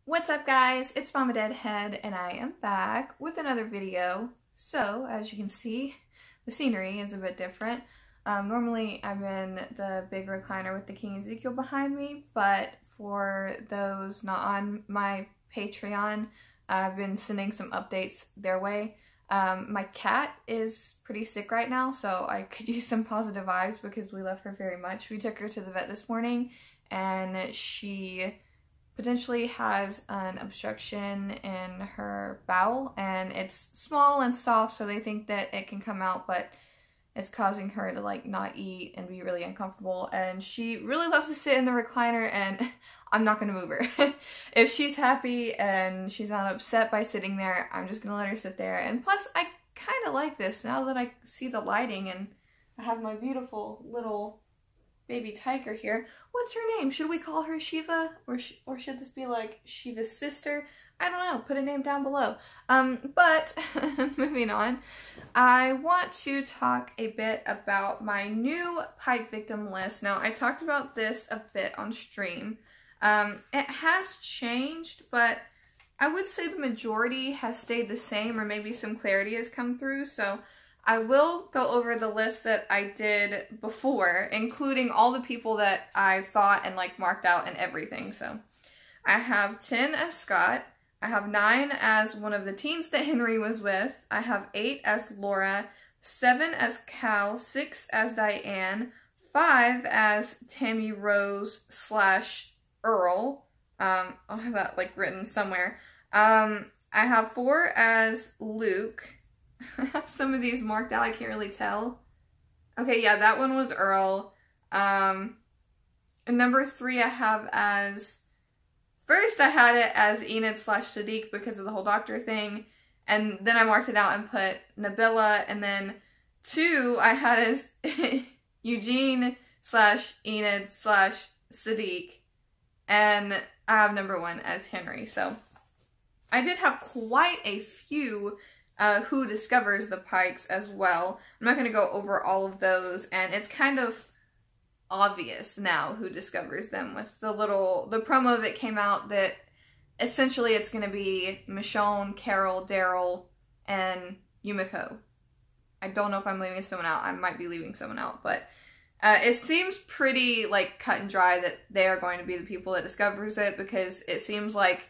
What's up guys, it's MamaDeadHead and I am back with another video. So as you can see, the scenery is a bit different. Normally I'm in the big recliner with the King Ezekiel behind me, but for those not on my Patreon, I've been sending some updates their way. My cat is pretty sick right now, so I could use some positive vibes because we love her very much. We took her to the vet this morning and she potentially has an obstruction in her bowel, and it's small and soft, so they think that it can come out, but it's causing her to like not eat and be really uncomfortable. And she really loves to sit in the recliner, and I'm not gonna move her. If she's happy and she's not upset by sitting there, I'm just gonna let her sit there. And plus I kind of like this now that I see the lighting and I have my beautiful little baby tiger here. What's her name? Should we call her Shiva? Or should this be like Shiva's sister? I don't know. Put a name down below. But moving on, I want to talk a bit about my new Pike victim list. Now, I talked about this a bit on stream. It has changed, but I would say the majority has stayed the same, or maybe some clarity has come through. So I will go over the list that I did before, including all the people that I thought and like marked out and everything. So I have 10 as Scott. I have 9 as one of the teens that Henry was with. I have 8 as Laura, 7 as Cal, 6 as Diane, 5 as Tammy Rose / Earl. I'll have that like written somewhere. I have 4 as Luke. I have some of these marked out, I can't really tell. Okay, yeah, that one was Earl. And number 3 I have as, first I had it as Enid / Sadiq because of the whole doctor thing, and then I marked it out and put Nabila, and then 2 I had as Eugene / Enid / Sadiq, and I have number 1 as Henry. So I did have quite a few who discovers the Pikes as well. I'm not going to go over all of those, and it's kind of obvious now who discovers them with the promo that came out that essentially it's going to be Michonne, Carol, Daryl, and Yumiko. I don't know if I'm leaving someone out. I might be leaving someone out, but it seems pretty like cut and dry that they are going to be the people that discovers it, because it seems like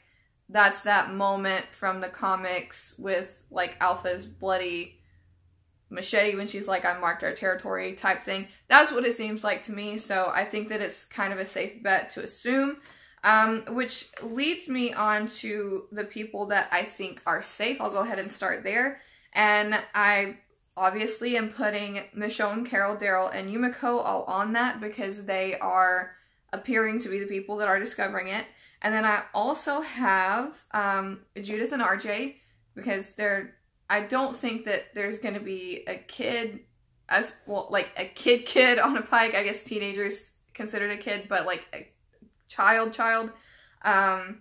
that's that moment from the comics with like Alpha's bloody machete when she's like, I marked our territory type thing. That's what it seems like to me. So I think that it's kind of a safe bet to assume, which leads me on to the people that I think are safe. I'll go ahead and start there. And I obviously am putting Michonne, Carol, Daryl, and Yumiko all on that because they are appearing to be the people that are discovering it. And then I also have Judith and RJ, because I don't think that there's going to be a kid, as well, like a kid on a Pike. I guess teenagers considered a kid, but like a child. I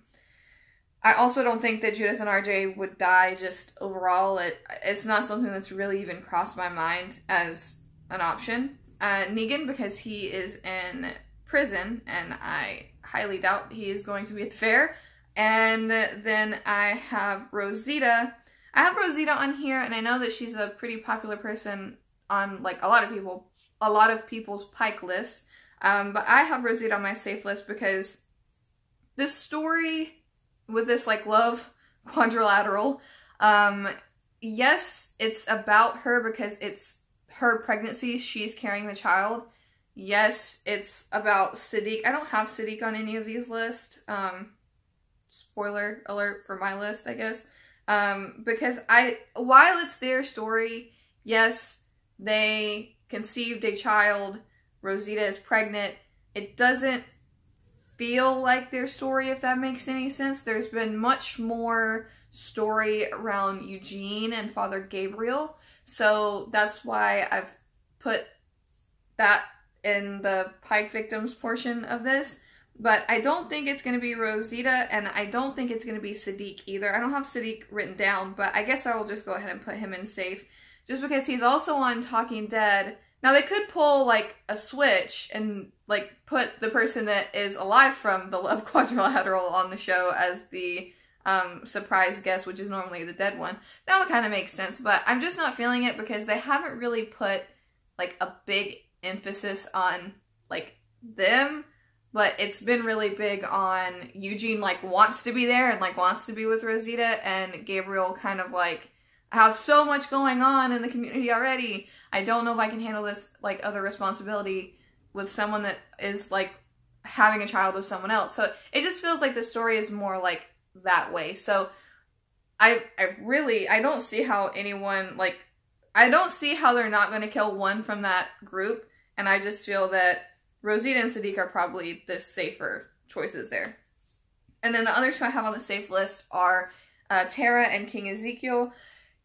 also don't think that Judith and RJ would die just overall. It's not something that's really even crossed my mind as an option. Negan, because he is in prison, and I highly doubt he is going to be at the fair. And then I have Rosita. I have Rosita on here, and I know that she's a pretty popular person on like a lot of people's Pike list. But I have Rosita on my safe list because this story with this like love quadrilateral, yes, it's about her because it's her pregnancy. She's carrying the child. Yes, it's about Sadiq. I don't have Sadiq on any of these lists. Spoiler alert for my list, I guess. Because while it's their story, yes, they conceived a child. Rosita is pregnant. It doesn't feel like their story, if that makes any sense. There's been much more story around Eugene and Father Gabriel. So that's why I've put that in the Pike victims portion of this. But I don't think it's going to be Rosita, and I don't think it's going to be Sadiq either. I don't have Sadiq written down, but I guess I will just go ahead and put him in safe, just because he's also on Talking Dead. Now, they could pull like a switch and like put the person that is alive from the love quadrilateral on the show as the surprise guest, which is normally the dead one. That would kind of make sense, but I'm just not feeling it because they haven't really put like a big emphasis on like them, but it's been really big on Eugene like wants to be there and like wants to be with Rosita, and Gabriel kind of like, I have so much going on in the community already. I don't know if I can handle this like other responsibility with someone that is like having a child with someone else. So it just feels like the story is more like that way. So I don't see how anyone, like, I don't see how they're not going to kill one from that group, and I just feel that Rosita and Sadiq are probably the safer choices there. And then the other two I have on the safe list are Tara and King Ezekiel.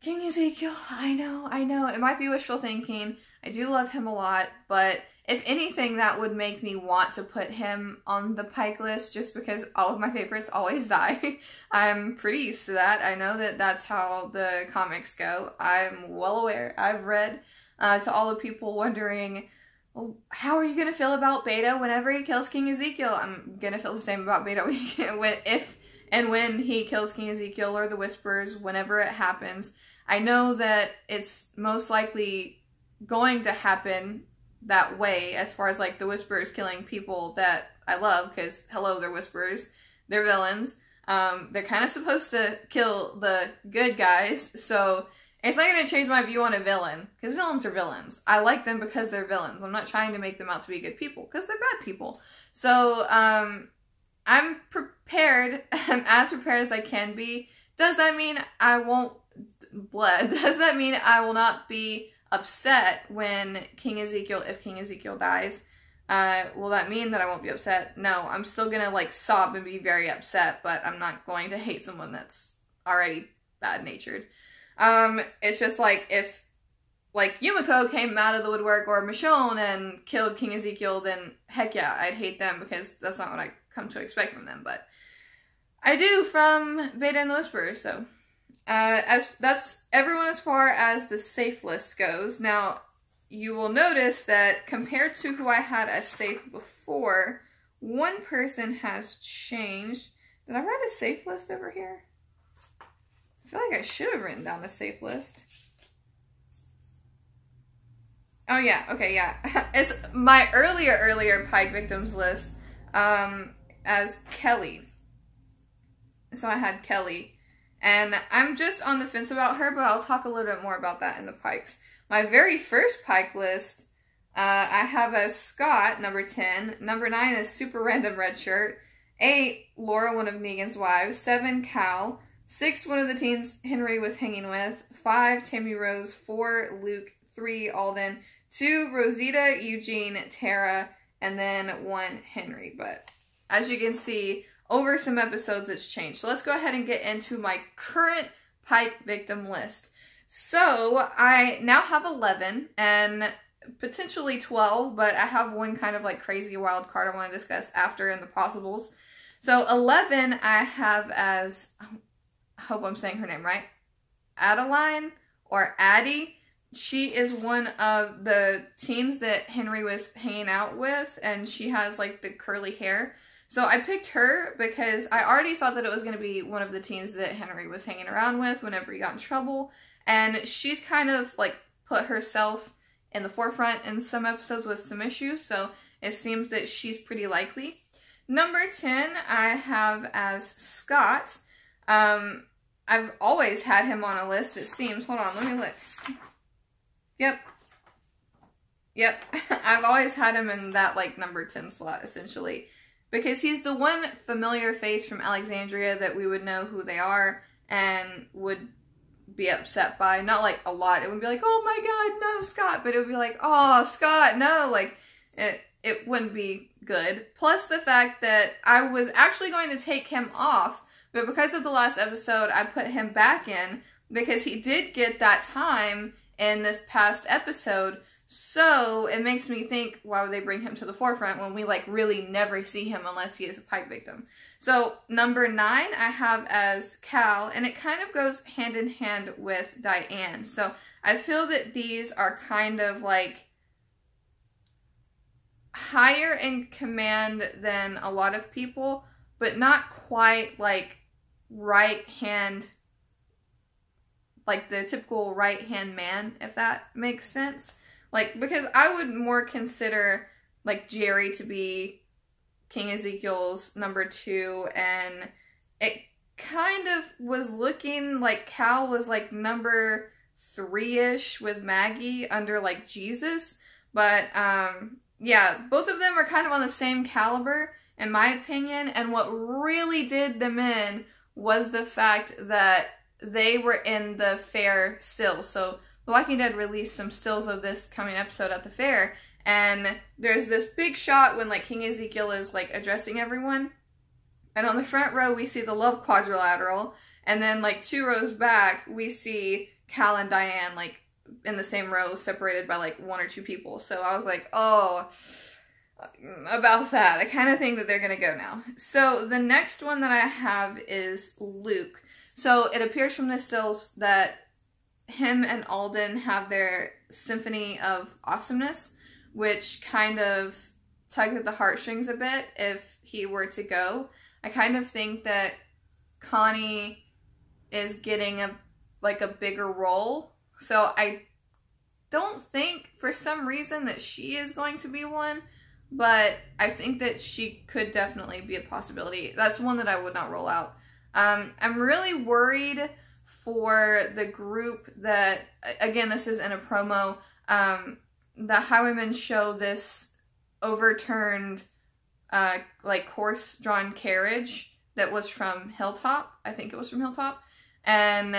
King Ezekiel, I know, it might be wishful thinking. I do love him a lot, but if anything, that would make me want to put him on the Pike list just because all of my favorites always die. I'm pretty used to that. I know that that's how the comics go. I'm well aware. I've read to all the people wondering, well, how are you going to feel about Beta whenever he kills King Ezekiel? I'm going to feel the same about Beta if and when he kills King Ezekiel or the Whispers, whenever it happens. I know that it's most likely going to happen that way as far as like the Whisperers killing people that I love, because hello, they're Whisperers, they're villains. They're kind of supposed to kill the good guys, so it's not going to change my view on a villain, because villains are villains. I like them because they're villains. I'm not trying to make them out to be good people, because they're bad people. So I'm prepared, I'm as prepared as I can be. Does that mean I won't blood? Does that mean I will not be upset when if King Ezekiel dies? Will that mean that I won't be upset? No, I'm still gonna like sob and be very upset, but I'm not going to hate someone that's already bad-natured. It's just like if like Yumiko came out of the woodwork or Michonne and killed King Ezekiel, then heck yeah, I'd hate them because that's not what I come to expect from them, but I do from Beta and the Whisperers, so that's everyone as far as the safe list goes. Now, you will notice that compared to who I had as safe before, one person has changed. Did I write a safe list over here? I feel like I should have written down the safe list. Oh yeah, okay, yeah. It's my earlier Pike victims list as Kelly. So I had Kelly. And I'm just on the fence about her, but I'll talk a little bit more about that in the Pikes. My very first Pike list, I have as Scott, number 10. Number 9 is Super Random Red Shirt. 8, Laura, one of Negan's wives. 7, Cal. 6, one of the teens Henry was hanging with. 5, Tammy Rose. 4, Luke. 3, Alden. 2, Rosita, Eugene, Tara. And then 1, Henry. But as you can see, over some episodes it's changed. So let's go ahead and get into my current Pike victim list. So I now have 11 and potentially 12, but I have one kind of like crazy wild card I want to discuss after in the possibles. So 11 I have as, I hope I'm saying her name right, Adeline or Addie. She is one of the teens that Henry was hanging out with, and she has like the curly hair. So I picked her because I already thought that it was going to be one of the teens that Henry was hanging around with whenever he got in trouble. And she's kind of like put herself in the forefront in some episodes with some issues. So it seems that she's pretty likely. Number 10 I have as Scott. I've always had him on a list, it seems. Hold on, let me look. Yep. I've always had him in that like number 10 slot essentially. Because he's the one familiar face from Alexandria that we would know who they are and would be upset by. Not like a lot. It would be like, oh my god, no, Scott. But it would be like, oh, Scott, no. Like, it wouldn't be good. Plus the fact that I was actually going to take him off. But because of the last episode, I put him back in. Because he did get that time in this past episode. So it makes me think, why would they bring him to the forefront when we like really never see him unless he is a Pike victim? So number 9 I have as Cal, and it kind of goes hand in hand with Diane. So I feel that these are kind of like, higher in command than a lot of people, but not quite like right hand, like the typical right hand man, if that makes sense. Like, because I would more consider like Jerry to be King Ezekiel's number 2, and it kind of was looking like Cal was like number 3-ish with Maggie under like Jesus, but yeah, both of them are kind of on the same caliber in my opinion, and what really did them in was the fact that they were in the fair still. So The Walking Dead released some stills of this coming episode at the fair, and there's this big shot when like King Ezekiel is like addressing everyone, and on the front row we see the love quadrilateral, and then like 2 rows back we see Cal and Diane like in the same row, separated by like 1 or 2 people. So I was like, oh, about that. I kind of think that they're gonna go now. So the next one that I have is Luke. So it appears from the stills that him and Alden have their symphony of awesomeness, which kind of tugs at the heartstrings a bit if he were to go. I kind of think that Connie is getting a bigger role. So I don't think for some reason that she is going to be one, but I think that she could definitely be a possibility. That's one that I would not roll out. I'm really worried for the group that, again, this is in a promo, the Highwaymen show this overturned, like, horse-drawn carriage that was from Hilltop. I think it was from Hilltop. And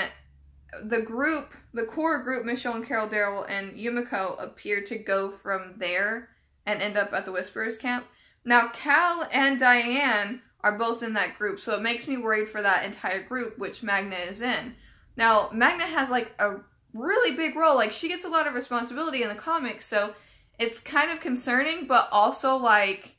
the group, the core group, Michelle and Carol, Daryl, and Yumiko, appear to go from there and end up at the Whisperers camp. Now, Cal and Diane are both in that group, so it makes me worried for that entire group, which Magna is in. Now, Magna has, like, a really big role. Like, she gets a lot of responsibility in the comics, so it's kind of concerning, but also, like,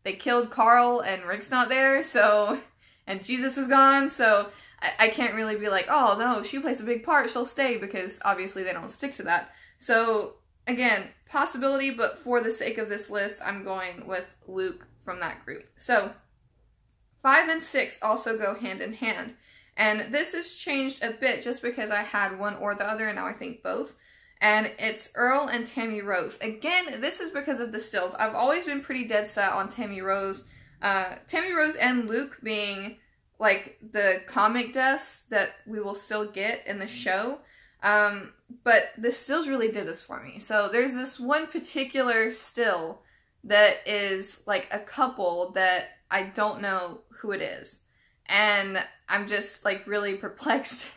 they killed Carl and Rick's not there, so, and Jesus is gone, so I can't really be like, oh, no, she plays a big part, she'll stay, because obviously they don't stick to that. So, again, possibility, but for the sake of this list, I'm going with Luke from that group. So, 5 and 6 also go hand in hand. And this has changed a bit just because I had one or the other, and now I think both. And it's Earl and Tammy Rose. Again, this is because of the stills. I've always been pretty dead set on Tammy Rose. Tammy Rose and Luke being, like, the comic deaths that we will still get in the show. But the stills really did this for me. So there's this one particular still that is, like, a couple that I don't know who it is. And I'm just, like, really perplexed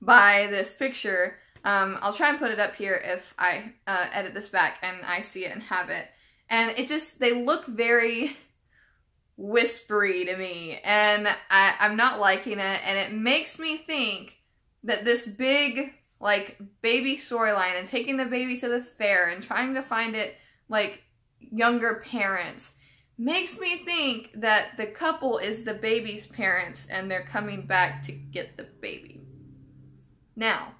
by this picture. I'll try and put it up here if I edit this back and I see it and have it. And it just, they look very whispery to me. And I'm not liking it. And it makes me think that this big, like, baby storyline and taking the baby to the fair and trying to find it, like, younger parents makes me think that the couple is the baby's parents and they're coming back to get the baby. Now,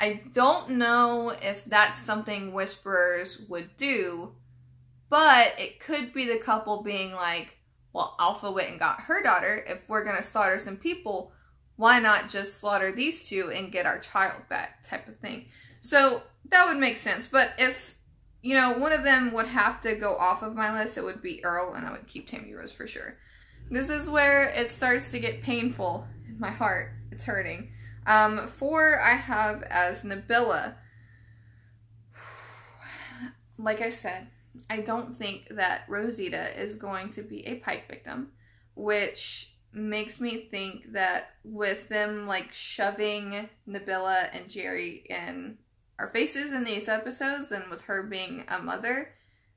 I don't know if that's something Whisperers would do, but it could be the couple being like, well, Alpha went and got her daughter. If we're going to slaughter some people, why not just slaughter these 2 and get our child back, type of thing. So that would make sense. But if, you know, one of them would have to go off of my list, it would be Earl, and I would keep Tammy Rose for sure. This is where it starts to get painful in my heart. It's hurting. 4 I have as Nabila. Like I said, I don't think that Rosita is going to be a Pike victim, which makes me think that with them, like, shoving Nabila and Jerry in our faces in these episodes, and with her being a mother,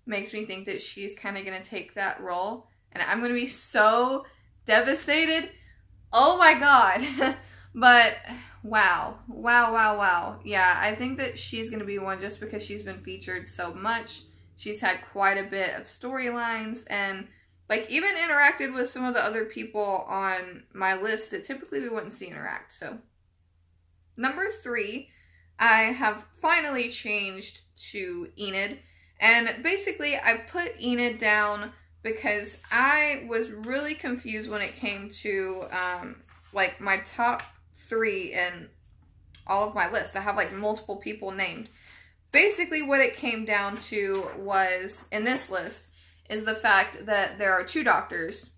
makes me think that she's kind of going to take that role. And I'm going to be so devastated. Oh my god. But wow. Wow, wow, wow. Yeah, I think that she's going to be one just because she's been featured so much. She's had quite a bit of storylines and, like, even interacted with some of the other people on my list that typically we wouldn't see interact. So, number 3, I have finally changed to Enid. And basically, I put Enid down because I was really confused when it came to, like, my top 3 in all of my list. I have, like, multiple people named. Basically, what it came down to was, in this list, is the fact that there are 2 doctors.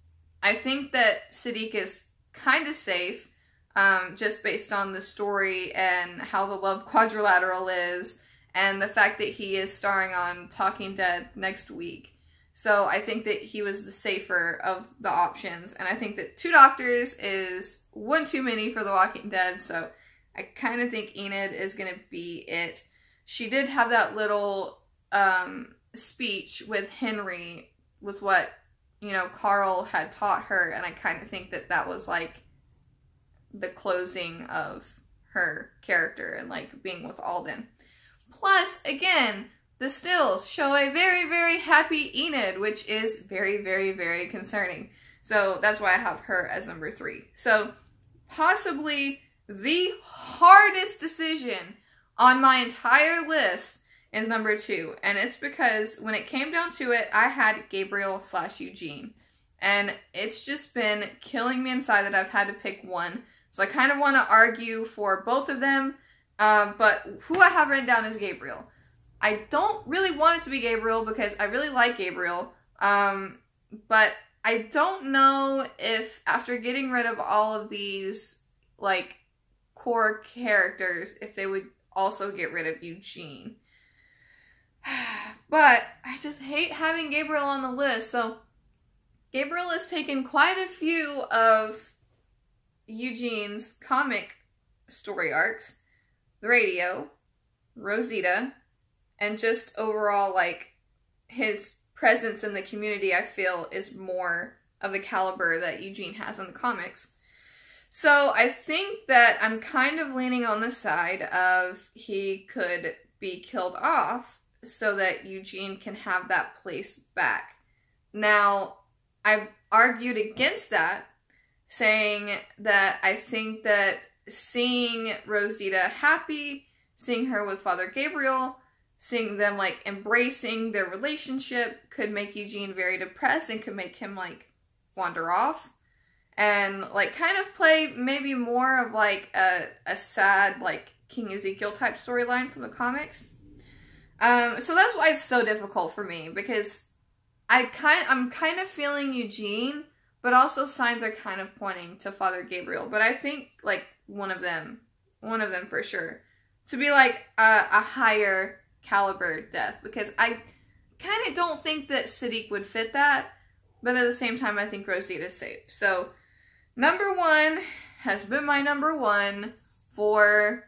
I think that Siddiq is kind of safe, just based on the story and how the love quadrilateral is, and the fact that he is starring on Talking Dead next week. So I think that he was the safer of the options, and I think that 2 doctors is one too many for The Walking Dead, so I kind of think Enid is going to be it. She did have that little speech with Henry with what, you know, Carl had taught her, and I kind of think that that was like the closing of her character and like being with Alden. Plus, again, the stills show a very, very happy Enid, which is very, very, very concerning. So that's why I have her as number 3. So possibly the hardest decision on my entire list is number 2. And it's because when it came down to it, I had Gabriel / Eugene. And it's just been killing me inside that I've had to pick one. So I kind of want to argue for both of them. But who I have written down is Gabriel. I don't really want it to be Gabriel because I really like Gabriel. But I don't know if after getting rid of all of these, like, core characters, if they would also get rid of Eugene. But I just hate having Gabriel on the list. So Gabriel has taken quite a few of Eugene's comic story arcs. The radio, Rosita, and just overall, like, his presence in the community, I feel, is more of the caliber that Eugene has in the comics. So I think that I'm kind of leaning on the side of he could be killed off so that Eugene can have that place back. Now, I've argued against that, saying that I think that seeing Rosita happy, seeing her with Father Gabriel, seeing them, like, embracing their relationship could make Eugene very depressed and could make him, like, wander off. And, like, kind of play maybe more of, like, a sad, like, King Ezekiel type storyline from the comics. So that's why it's so difficult for me, because I'm kind of feeling Eugene, but also signs are kind of pointing to Father Gabriel. But I think, like, one of them for sure, to be, like, a higher caliber death, because I kind of don't think that Siddiq would fit that, but at the same time, I think Rosita is safe. So, number 1 has been my number 1 forever,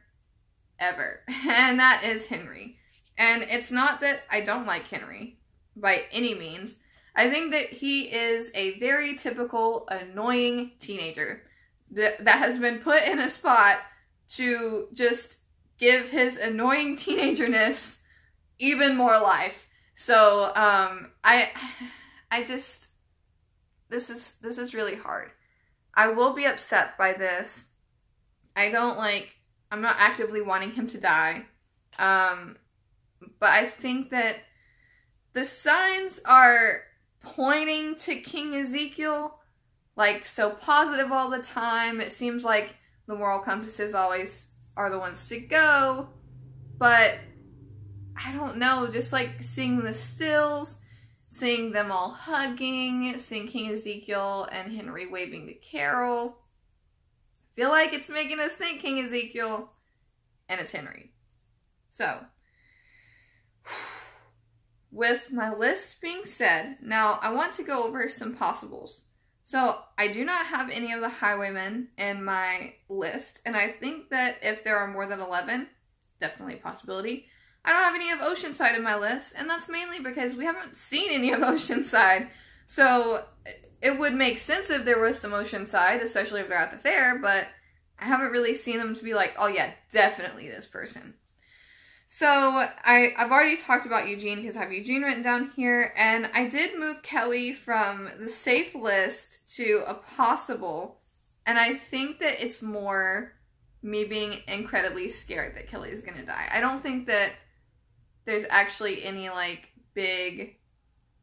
and that is Henry. And it's not that I don't like Henry, by any means. I think that he is a very typical, annoying teenager that has been put in a spot to just give his annoying teenagerness even more life. So, this is really hard. I will be upset by this. I'm not actively wanting him to die. But I think that the signs are pointing to King Ezekiel, like, so positive all the time. It seems like the moral compasses always are the ones to go, but I don't know, just like seeing the stills, seeing them all hugging, seeing King Ezekiel and Henry waving to Carol, I feel like it's making us think King Ezekiel, and it's Henry. So, with my list being said, now I want to go over some possibles. So, I do not have any of the Highwaymen in my list, and I think that if there are more than 11, definitely a possibility. I don't have any of Oceanside in my list, and that's mainly because we haven't seen any of Oceanside. So, it would make sense if there was some Oceanside, especially if they're at the fair, but I haven't really seen them to be like, oh yeah, definitely this person. So, I've already talked about Eugene because I have Eugene written down here, and I did move Kelly from the safe list to a possible, and I think that it's more me being incredibly scared that Kelly is going to die. I don't think that there's actually any, like, big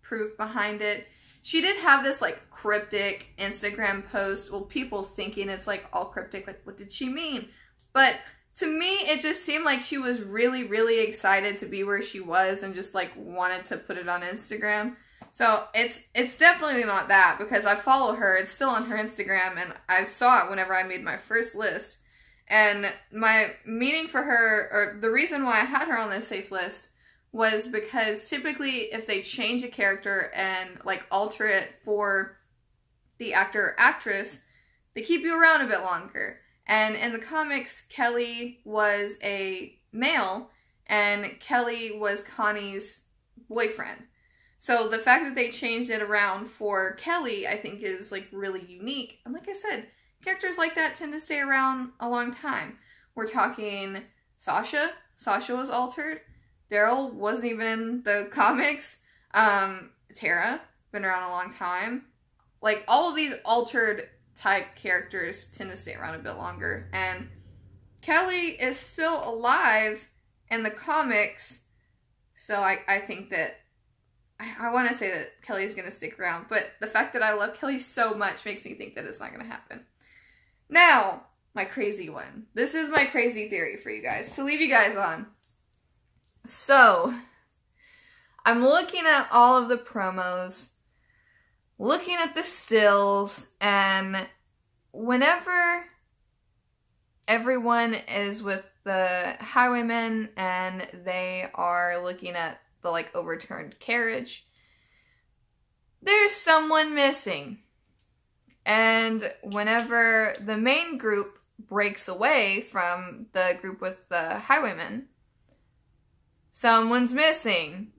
proof behind it. She did have this like cryptic Instagram post. Well, people thinking it's like all cryptic, like what did she mean? But to me, it just seemed like she was really, really excited to be where she was and just like wanted to put it on Instagram. So it's definitely not that, because I follow her. It's still on her Instagram, and I saw it whenever I made my first list. And my meaning for her, or the reason why I had her on this safe list, was because typically if they change a character and like alter it for the actor or actress, they keep you around a bit longer. And in the comics, Kelly was a male, and Kelly was Connie's boyfriend. So the fact that they changed it around for Kelly, I think is like really unique. And like I said, characters like that tend to stay around a long time. We're talking Sasha. Sasha was altered. Daryl wasn't even in the comics. Tara, been around a long time. Like, all of these altered type characters tend to stay around a bit longer. And Kelly is still alive in the comics. So I think that, I want to say that Kelly's going to stick around. But the fact that I love Kelly so much makes me think that it's not going to happen. Now, my crazy one. This is my crazy theory for you guys, to leave you guys on. So, I'm looking at all of the promos, looking at the stills, and whenever everyone is with the highwaymen and they are looking at the like overturned carriage, there's someone missing. And whenever the main group breaks away from the group with the highwaymen, someone's missing.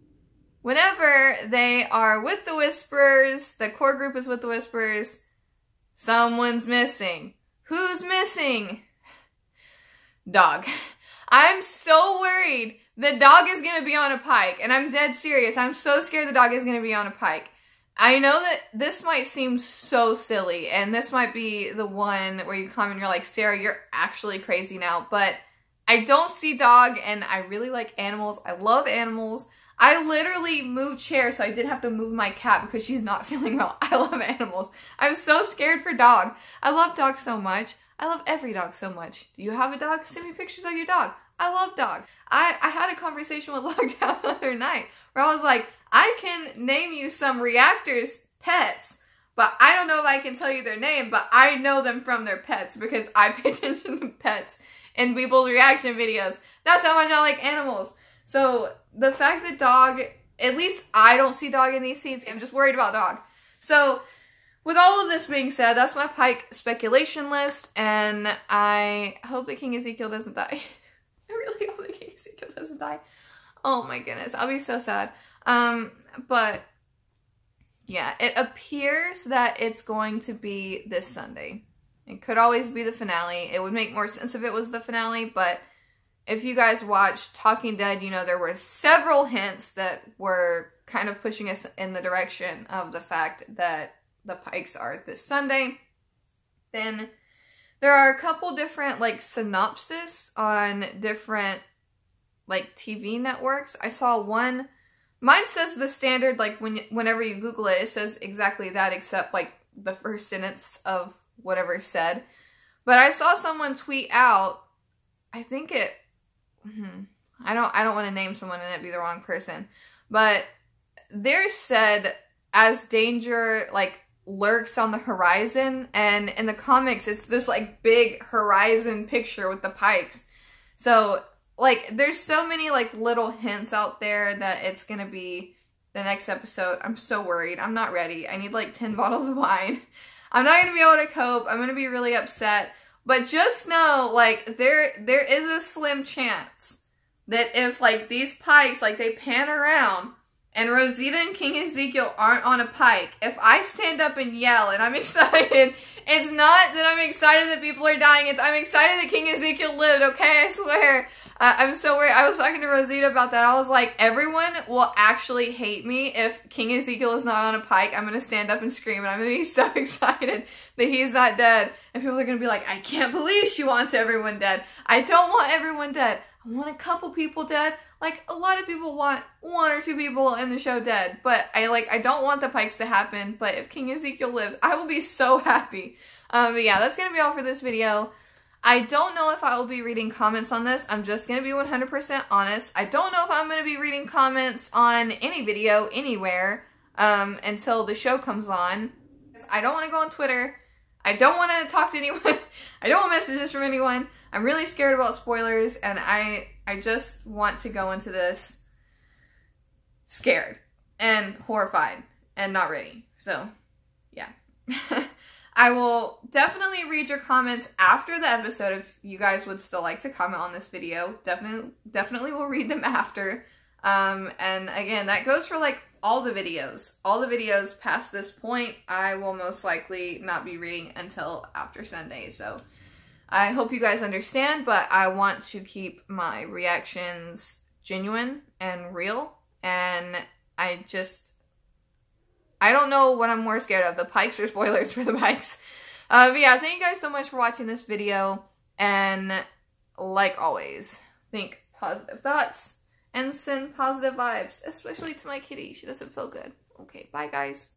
Whenever they are with the Whisperers, the core group is with the Whisperers, someone's missing. Who's missing? Dog. I'm so worried the dog is going to be on a Pike, and I'm dead serious. I'm so scared the dog is going to be on a Pike. I know that this might seem so silly, and this might be the one where you comment and you're like, Sarah, you're actually crazy now, but I don't see dog, and I really like animals. I love animals. I literally moved chairs, so I did have to move my cat because she's not feeling well. I love animals. I'm so scared for dog. I love dogs so much. I love every dog so much. Do you have a dog? Send me pictures of your dog. I love dog. I had a conversation with Lockdown the other night where I was like, I can name you some reactors' pets, but I don't know if I can tell you their name, but I know them from their pets because I pay attention to pets in people's reaction videos. That's how much I like animals. So the fact that dog, at least I don't see dog in these scenes, I'm just worried about dog. So with all of this being said, that's my Pike speculation list, and I hope that King Ezekiel doesn't die. I really hope that King Ezekiel doesn't die. Oh my goodness, I'll be so sad. But yeah, it appears that it's going to be this Sunday. It could always be the finale. It would make more sense if it was the finale, but if you guys watched Talking Dead, you know there were several hints that were kind of pushing us in the direction of the fact that the Pikes are this Sunday. Then there are a couple different like synopsis on different like TV networks. I saw one, mine says the standard, like whenever you Google it, it says exactly that except like the first sentence of whatever said. But I saw someone tweet out, I think it, I don't want to name someone and it be the wrong person, but theirs said as danger like lurks on the horizon, and in the comics it's this like big horizon picture with the Pikes. So like there's so many like little hints out there that it's gonna be the next episode. I'm so worried. I'm not ready. I need like 10 bottles of wine. I'm not gonna be able to cope. I'm gonna be really upset. But just know, like, there is a slim chance that if, like, these Pikes, like, they pan around and Rosita and King Ezekiel aren't on a Pike, if I stand up and yell and I'm excited, it's not that I'm excited that people are dying, it's I'm excited that King Ezekiel lived, okay? I swear. I'm so worried. I was talking to Rosita about that. I was like, everyone will actually hate me if King Ezekiel is not on a Pike. I'm going to stand up and scream, and I'm going to be so excited that he's not dead. And people are going to be like, I can't believe she wants everyone dead. I don't want everyone dead. I I want a couple people dead. Like, a lot of people want 1 or 2 people in the show dead, but I don't want the Pikes to happen, but if King Ezekiel lives, I will be so happy. But yeah, that's gonna be all for this video. I don't know if I will be reading comments on this. I'm just going to be 100% honest. I don't know if I'm going to be reading comments on any video anywhere until the show comes on. I don't want to go on Twitter. I don't want to talk to anyone. I don't want messages from anyone. I'm really scared about spoilers, and I just want to go into this scared and horrified and not ready. So, yeah. I will definitely read your comments after the episode if you guys would still like to comment on this video. Definitely will read them after. And again, that goes for like all the videos. All the videos past this point, I will most likely not be reading until after Sunday. So I hope you guys understand, but I want to keep my reactions genuine and real. And I don't know what I'm more scared of, the Pikes or spoilers for the Pikes. But yeah, thank you guys so much for watching this video. And like always, think positive thoughts and send positive vibes, especially to my kitty. She doesn't feel good. Okay, bye guys.